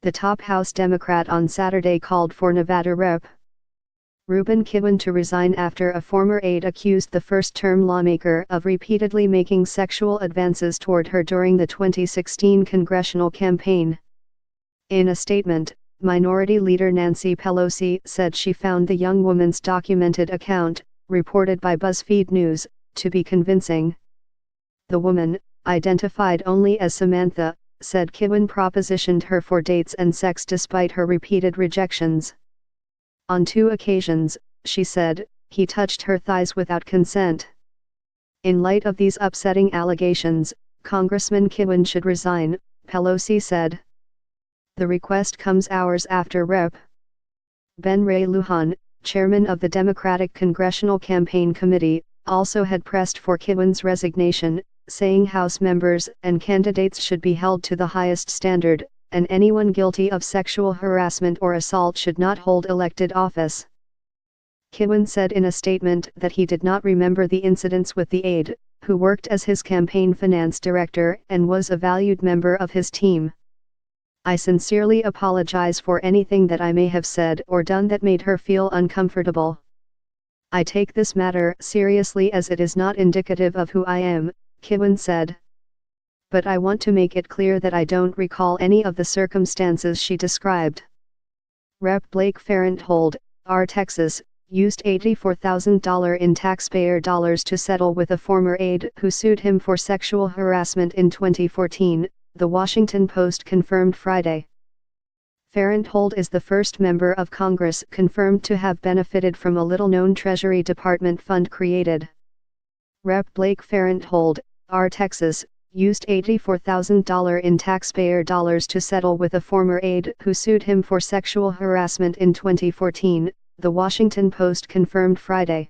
The top House Democrat on Saturday called for Nevada Rep. Ruben Kihuen to resign after a former aide accused the first-term lawmaker of repeatedly making sexual advances toward her during the 2016 congressional campaign. In a statement, Minority Leader Nancy Pelosi said she found the young woman's documented account, reported by BuzzFeed News, to be convincing. The woman, identified only as Samantha, said Kihuen propositioned her for dates and sex despite her repeated rejections. On 2 occasions, she said, he touched her thighs without consent. In light of these upsetting allegations, Congressman Kihuen should resign, Pelosi said. The request comes hours after Rep. Ben Ray Lujan, chairman of the Democratic Congressional Campaign Committee, also had pressed for Kihuen's resignation, saying House members and candidates should be held to the highest standard, and anyone guilty of sexual harassment or assault should not hold elected office. Kihuen said in a statement that he did not remember the incidents with the aide, who worked as his campaign finance director and was a valued member of his team. I sincerely apologize for anything that I may have said or done that made her feel uncomfortable. I take this matter seriously as it is not indicative of who I am, Kihuen said. But I want to make it clear that I don't recall any of the circumstances she described. Rep. Blake Farenthold, R. Texas, used $84,000 in taxpayer dollars to settle with a former aide who sued him for sexual harassment in 2014, The Washington Post confirmed Friday. Farenthold is the first member of Congress confirmed to have benefited from a little-known Treasury Department fund created. Rep. Blake Farenthold, R. Texas, used $84,000 in taxpayer dollars to settle with a former aide who sued him for sexual harassment in 2014, The Washington Post confirmed Friday.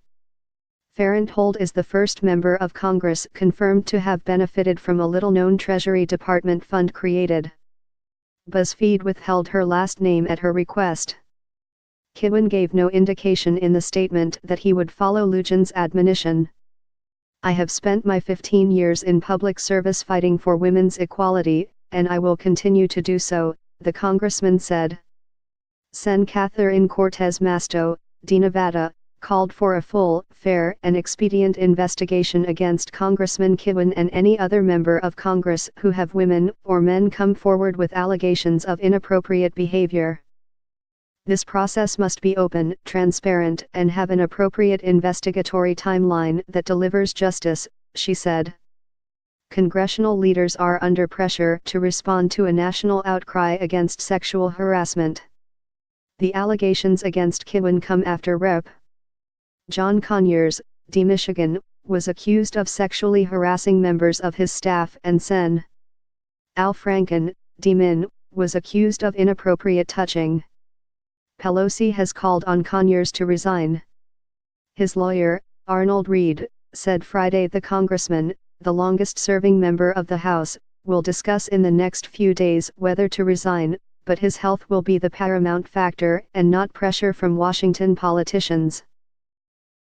Farenthold is the first member of Congress confirmed to have benefited from a little-known Treasury Department fund created. BuzzFeed withheld her last name at her request. Kihuen gave no indication in the statement that he would follow Lujan's admonition. I have spent my 15 years in public service fighting for women's equality, and I will continue to do so, the congressman said. Sen. Catherine Cortez Masto, de Nevada, called for a full, fair and expedient investigation against Congressman Kihuen and any other member of Congress who have women or men come forward with allegations of inappropriate behavior. This process must be open, transparent, and have an appropriate investigatory timeline that delivers justice, she said. Congressional leaders are under pressure to respond to a national outcry against sexual harassment. The allegations against Kihuen come after Rep. John Conyers, D. Michigan, was accused of sexually harassing members of his staff, and Sen. Al Franken, D. Min, was accused of inappropriate touching. Pelosi has called on Conyers to resign. His lawyer, Arnold Reed, said Friday the congressman, the longest-serving member of the House, will discuss in the next few days whether to resign, but his health will be the paramount factor and not pressure from Washington politicians.